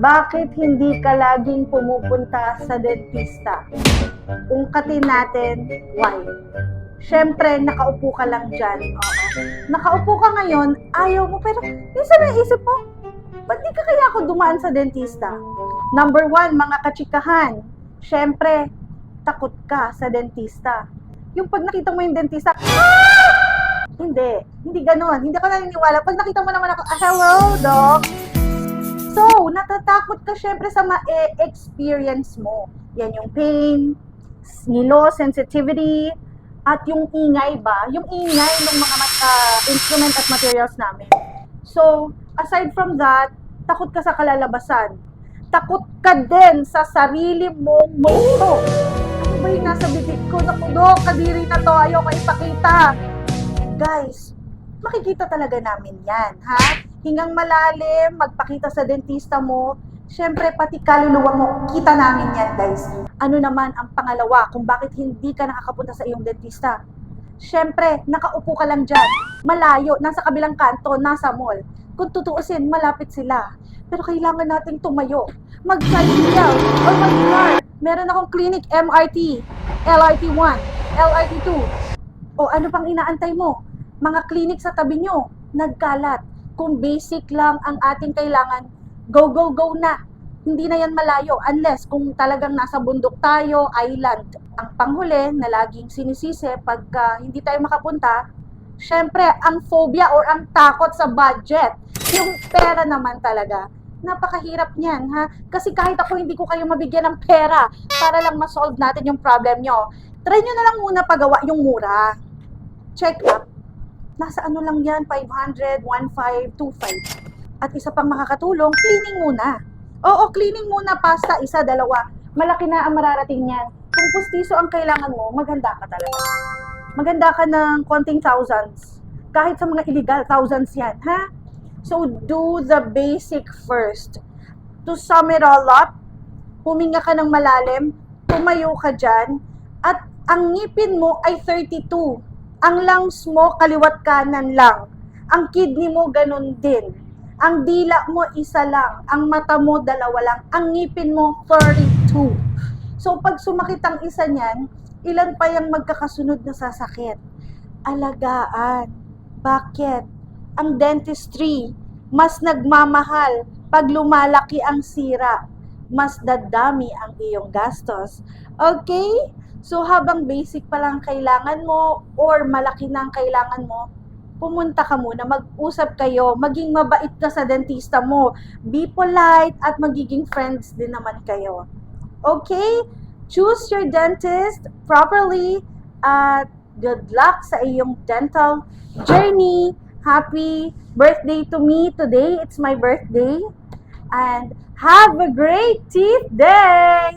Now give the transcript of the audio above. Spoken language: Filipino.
Bakit hindi ka laging pumupunta sa dentista? Ungkatin natin, why? Siyempre, nakaupo ka lang dyan. Oo. Nakaupo ka ngayon, ayaw mo, pero minsan naisip mo, ba't di ka kaya ako dumaan sa dentista? Number one, mga kachikahan. Siyempre, takot ka sa dentista. Yung pag nakita mo yung dentista, hindi ganon. Hindi ako naniniwala. Pag nakita mo naman ako, hello, doc. So, natatakot ka syempre sa ma-experience mo. Yan yung pain, ngilo, sensitivity, at yung ingay ba? Yung ingay ng mga instrument at materials namin. So, aside from that, takot ka sa kalalabasan. Takot ka din sa sarili mong multo. Ano ba yung nasa bibig ko? Naku, Dok, kadiri na to. Ayaw ko ipakita. Guys, makikita talaga namin yan, ha? Hingang malalim, magpakita sa dentista mo. Siyempre, pati kaluluwa mo, kita namin yan, guys. Ano naman ang pangalawa kung bakit hindi ka nakakapunta sa iyong dentista? Siyempre, nakaupo ka lang dyan. Malayo, nasa kabilang kanto, nasa mall. Kung tutuusin, malapit sila. Pero kailangan nating tumayo. Mag-cycle or mag-car. Meron akong clinic, MRT, LRT1, LRT2. O ano pang inaantay mo? Mga clinic sa tabi nyo, nagkalat. Kung basic lang ang ating kailangan, go, go, go na. Hindi na yan malayo unless kung talagang nasa bundok tayo, island. Ang panghuli na laging sinisisi pag hindi tayo makapunta, syempre, ang phobia or ang takot sa budget. Yung pera naman talaga. Napakahirap niyan, ha? Kasi kahit ako hindi ko kayo mabigyan ng pera para lang ma-solve natin yung problem nyo. Try nyo na lang muna pagawa yung mura. Check up. Nasa ano lang yan, 500, 1,500, 2,500. At isa pang makakatulong, cleaning muna. Oo, cleaning muna, pasta, isa, dalawa. Malaki na ang mararating niyan. Kung pustiso ang kailangan mo, maganda ka talaga. Maganda ka ng konting thousands. Kahit sa mga illegal, thousands yan, ha? So, do the basic first. To sum it all up, huminga ka ng malalim, tumayo ka dyan, at ang ngipin mo ay 32. Ang lungs mo, kaliwat kanan lang. Ang kidney mo, ganun din. Ang dila mo, isa lang. Ang mata mo, dalawa lang. Ang ngipin mo, 32. So, pag sumakit ang isa niyan, ilan pa yung magkakasunod na sasakit? Alagaan. Bakit? Ang dentistry, mas nagmamahal pag lumalaki ang sira. Mas dadami ang iyong gastos. Okay? So, habang basic pa lang kailangan mo or malaki na ang kailangan mo, pumunta ka muna, mag-usap kayo, maging mabait ka sa dentista mo, be polite, at magiging friends din naman kayo. Okay? Choose your dentist properly, at good luck sa iyong dental journey. Happy birthday to me today. It's my birthday. And have a great teeth day!